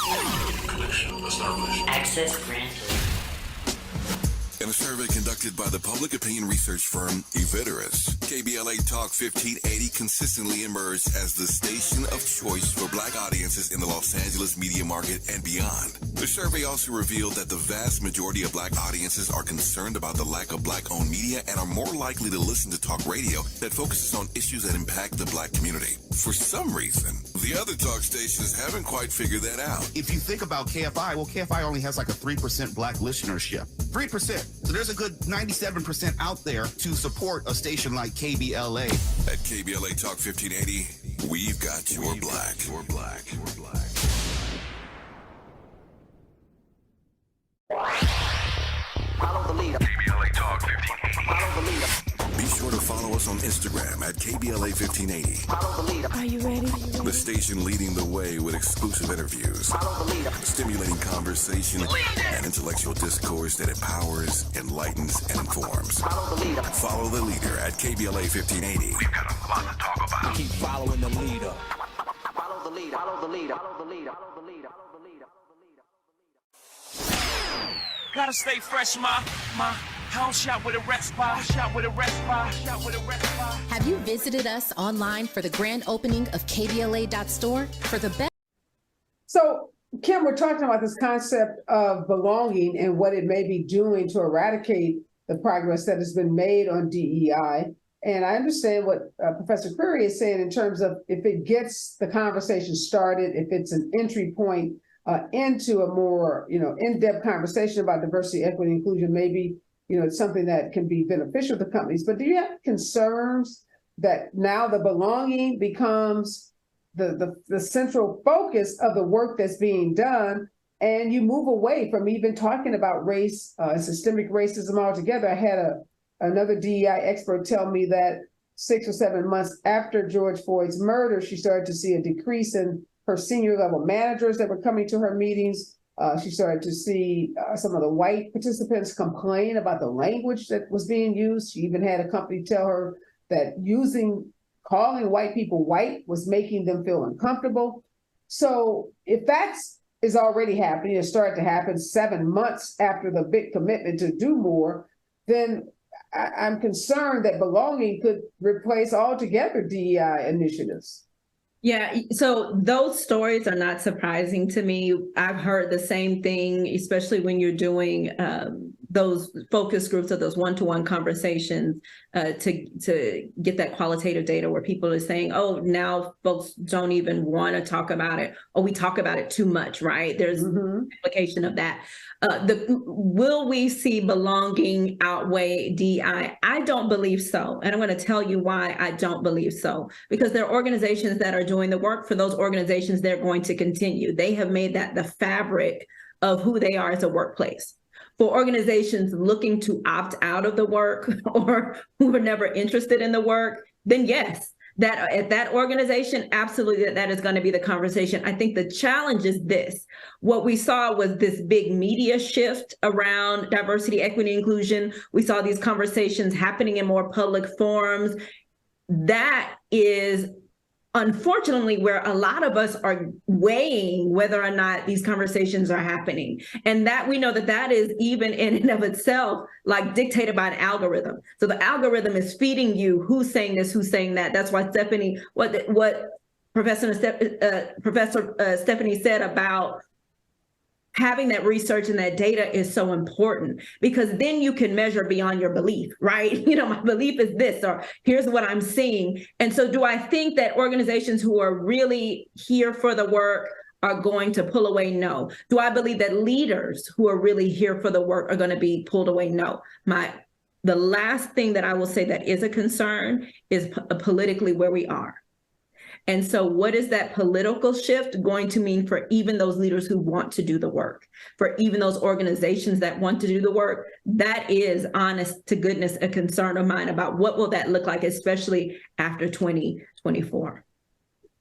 us. Connection established. Access granted. In a survey conducted by the public opinion research firm Eviderus, KBLA Talk 1580 consistently emerged as the station of choice for Black audiences in the Los Angeles media market and beyond. The survey also revealed that the vast majority of Black audiences are concerned about the lack of Black-owned media and are more likely to listen to talk radio that focuses on issues that impact the Black community. For some reason, the other talk stations haven't quite figured that out. If you think about KFI, well, KFI only has like a 3% Black listenership. 3%. So there's a good 97% out there to support a station like KBLA. At KBLA Talk 1580, we've got your Black. Your Black. Your Black. Follow the leader. KBLA Talk 1580. Follow the leader. Be sure to follow us on Instagram at KBLA 1580. Follow the leader. Are you ready? The station leading the way with exclusive interviews, Follow the leader. stimulating conversation, and intellectual discourse that empowers, enlightens, and informs. Follow the leader. Follow the leader at KBLA 1580. We've got a lot to talk about. Keep following the leader. Follow the leader. Follow the leader. Follow the leader. Follow the leader. Follow the leader. Gotta stay fresh, my house shot with a rest spot. Shot with a rest spot. Shot with a rest spot. Have you visited us online for the grand opening of KBLA.store? For the best. So, Kim, we're talking about this concept of belonging and what it may be doing to eradicate the progress that has been made on DEI. And I understand what Professor Curry is saying in terms of if it gets the conversation started, if it's an entry point into a more, in-depth conversation about diversity, equity, inclusion, maybe, it's something that can be beneficial to companies. But do you have concerns that now the belonging becomes the central focus of the work that's being done, and you move away from even talking about race, systemic racism altogether? I had another DEI expert tell me that 6 or 7 months after George Floyd's murder, she started to see a decrease in her senior level managers that were coming to her meetings. She started to see some of the white participants complain about the language that was being used. She even had a company tell her that calling white people white was making them feel uncomfortable. So if is already happening, it started to happen 7 months after the big commitment to do more, then I'm concerned that belonging could replace altogether DEI initiatives. Yeah, so those stories are not surprising to me. I've heard the same thing, especially when you're doing those focus groups or those one-to-one conversations to get that qualitative data where people are saying, oh, now folks don't even want to talk about it, or we talk about it too much, right? There's implication of that. Will we see belonging outweigh DEI? I don't believe so. And I'm going to tell you why I don't believe so. Because there are organizations that are doing the work. For those organizations, they're going to continue. They have made that the fabric of who they are as a workplace. For organizations looking to opt out of the work or who were never interested in the work, then yes, that at that organization, absolutely, that is going to be the conversation. I think the challenge is this. What we saw was this big media shift around diversity, equity, inclusion. We saw these conversations happening in more public forums. That is unfortunately where a lot of us are weighing whether or not these conversations are happening. And that we know that is even in and of itself like dictated by an algorithm. So the algorithm is feeding you who's saying this, who's saying that. That's why Stephanie, what Professor Stephanie said about having that research and that data is so important, because then you can measure beyond your belief, right? My belief is this, or here's what I'm seeing. And so do I think that organizations who are really here for the work are going to pull away? No. Do I believe that leaders who are really here for the work are going to be pulled away? No. The last thing that I will say that is a concern is politically where we are. And so what is that political shift going to mean for even those leaders who want to do the work, for even those organizations that want to do the work? That is, honest to goodness, a concern of mine about what will that look like, especially after 2024.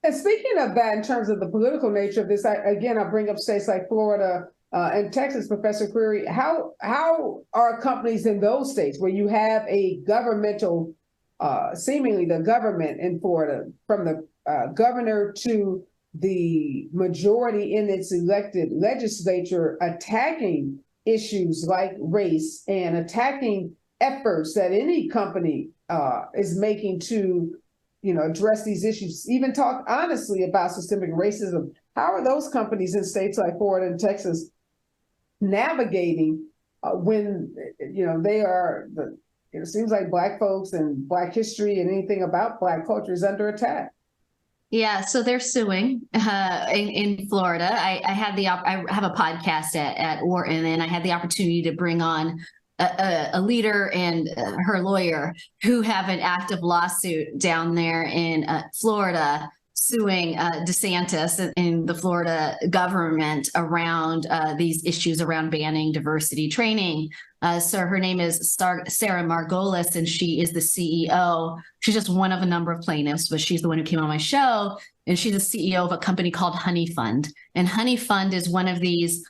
And speaking of that, in terms of the political nature of this, I bring up states like Florida and Texas, Professor Query. How are companies in those states where you have a governmental, seemingly the government in Florida, from the governor to the majority in its elected legislature attacking issues like race and attacking efforts that any company is making to, address these issues, even talk honestly about systemic racism. How are those companies in states like Florida and Texas navigating when, they are it seems like Black folks and Black history and anything about Black culture is under attack? Yeah, so they're suing in Florida. I have a podcast at Wharton, and I had the opportunity to bring on a leader and her lawyer who have an active lawsuit down there in Florida, suing DeSantis and the Florida government around these issues around banning diversity training. So her name is Sarah Margolis, and she is the CEO. She's just one of a number of plaintiffs, but she's the one who came on my show. And she's the CEO of a company called Honey Fund. And Honey Fund is one of these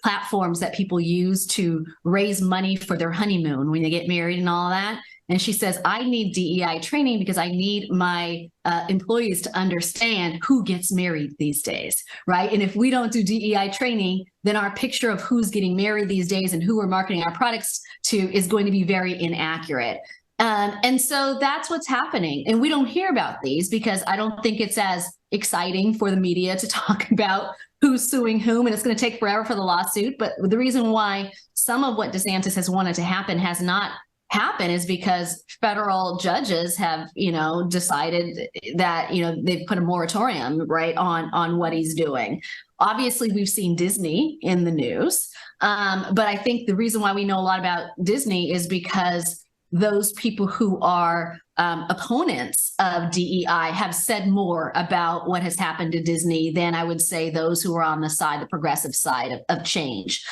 platforms that people use to raise money for their honeymoon when they get married and all that. And she says, I need DEI training because I need my employees to understand who gets married these days, right? And if we don't do DEI training, then our picture of who's getting married these days and who we're marketing our products to is going to be very inaccurate. And so that's what's happening. And we don't hear about these because I don't think it's as exciting for the media to talk about who's suing whom, and it's going to take forever for the lawsuit. But the reason why some of what DeSantis has wanted to happen has not happened is because federal judges have, decided that, they've put a moratorium, right, on what he's doing. Obviously, we've seen Disney in the news. But I think the reason why we know a lot about Disney is because those people who are opponents of DEI have said more about what has happened to Disney than I would say those who are on the progressive side of change.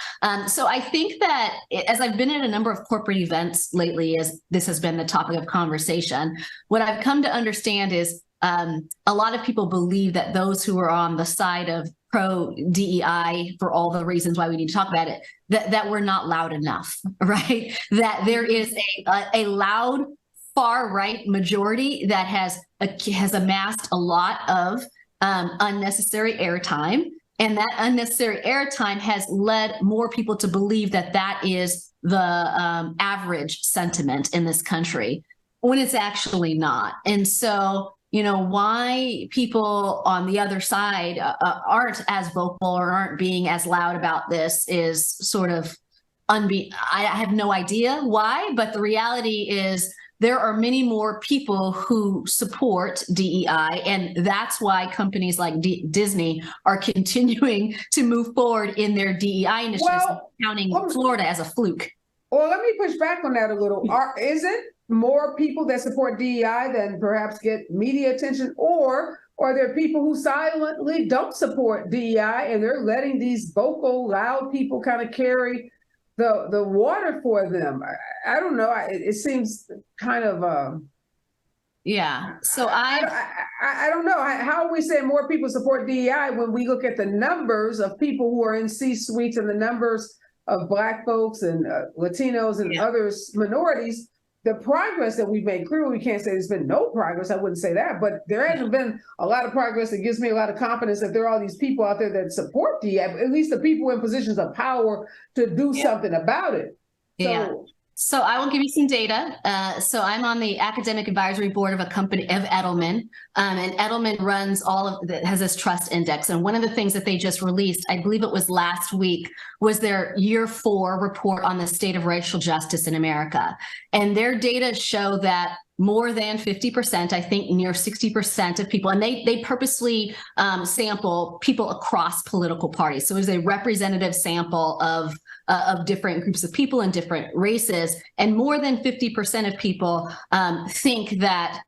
So I think that as I've been at a number of corporate events lately, as this has been the topic of conversation, what I've come to understand is a lot of people believe that those who are on the side of pro DEI, for all the reasons why we need to talk about it, that we're not loud enough, right? That there is a loud far right majority that has amassed a lot of unnecessary airtime, and that unnecessary airtime has led more people to believe that that is the average sentiment in this country, when it's actually not. And so, why people on the other side aren't as vocal or aren't being as loud about this is sort of I have no idea why, but the reality is there are many more people who support DEI, and that's why companies like Disney are continuing to move forward in their DEI initiatives, counting Florida as a fluke. Well, let me push back on that a little. Is it more people that support DEI than perhaps get media attention, or are there people who silently don't support DEI and they're letting these vocal, loud people kind of carry the water for them? I don't know. It seems kind of yeah. So I don't know. How are we saying more people support DEI when we look at the numbers of people who are in C-suites and the numbers of Black folks and Latinos and others, minorities? The progress that we've made, clearly we can't say there's been no progress. I wouldn't say that, but there hasn't been a lot of progress that gives me a lot of confidence that there are all these people out there that support DEI, at least the people in positions of power to do something about it. So I will give you some data. So I'm on the academic advisory board of a company of Edelman, and Edelman runs has this trust index. And one of the things that they just released, I believe it was last week, was their year 4 report on the state of racial justice in America. And their data show that more than 50%, I think near 60% of people, and they purposely sample people across political parties. So it was a representative sample of different groups of people and different races. And more than 50% of people think that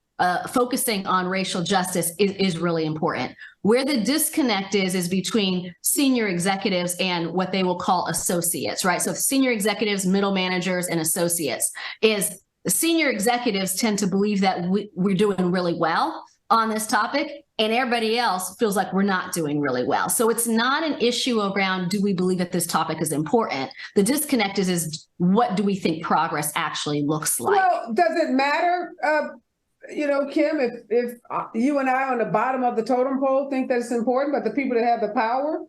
focusing on racial justice is really important. Where the disconnect is between senior executives and what they will call associates, right? So senior executives, middle managers, and associates is the senior executives tend to believe that we're doing really well on this topic, and everybody else feels like we're not doing really well. So it's not an issue around, do we believe that this topic is important? The disconnect is what do we think progress actually looks like? Well, does it matter, Kim, if you and I on the bottom of the totem pole think that it's important, but the people that have the power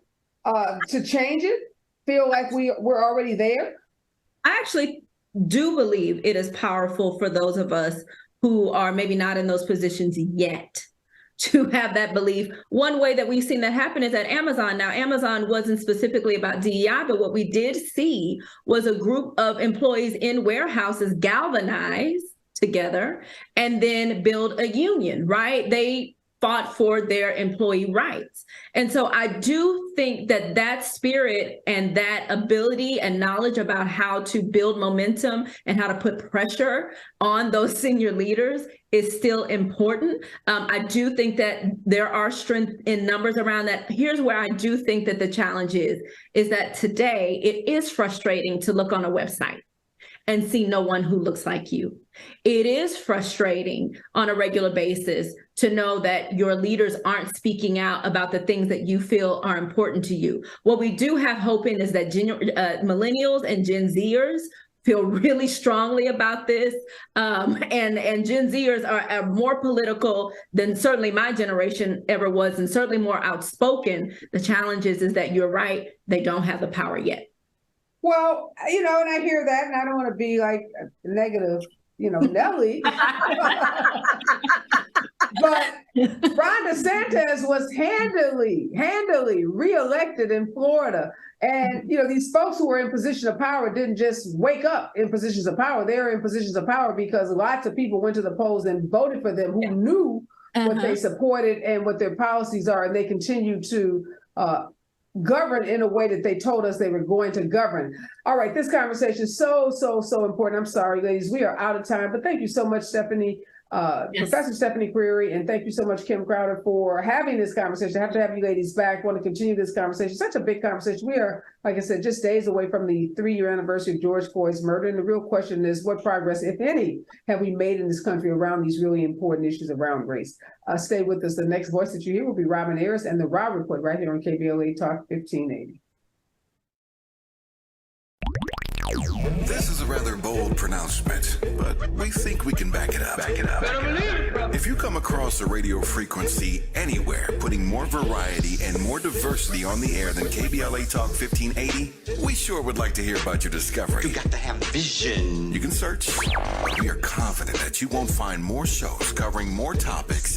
to change it feel like we're already there? I actually do believe it is powerful for those of us who are maybe not in those positions yet to have that belief. One way that we've seen that happen is at Amazon. Now, Amazon wasn't specifically about DEI, but what we did see was a group of employees in warehouses galvanize together and then build a union, right? They fought for their employee rights. And so I do think that that spirit and that ability and knowledge about how to build momentum and how to put pressure on those senior leaders is still important. I do think that there are strength in numbers around that. Here's where I do think that the challenge is that today it is frustrating to look on a website and see no one who looks like you. It is frustrating on a regular basis to know that your leaders aren't speaking out about the things that you feel are important to you. What we do have hope in is that millennials and Gen Zers feel really strongly about this. And Gen Zers are more political than certainly my generation ever was, and certainly more outspoken. The challenge is that you're right, they don't have the power yet. Well, and I hear that, and I don't want to be like negative, Nelly. But Ron DeSantis was handily reelected in Florida. And, these folks who were in position of power didn't just wake up in positions of power. They were in positions of power because lots of people went to the polls and voted for them who knew what they supported and what their policies are. And they continue to govern in a way that they told us they were going to govern. All right, this conversation is so important. I'm sorry, ladies, we are out of time, but thank you so much, Stephanie, Professor Stephanie Creary, and thank you so much, Kim Crowder, for having this conversation. I have to have you ladies back. Want to continue this conversation. Such a big conversation. We are, like I said, just days away from the 3-year anniversary of George Floyd's murder. And the real question is, what progress, if any, have we made in this country around these really important issues around race? Stay with us. The next voice that you hear will be Robin Ayers and the Rob Report right here on KBLA Talk 1580. This is a rather bold pronouncement, but we think we can back it up. If you come across a radio frequency anywhere putting more variety and more diversity on the air than KBLA Talk 1580, we sure would like to hear about your discovery. You got to have vision. You can search. We are confident that you won't find more shows covering more topics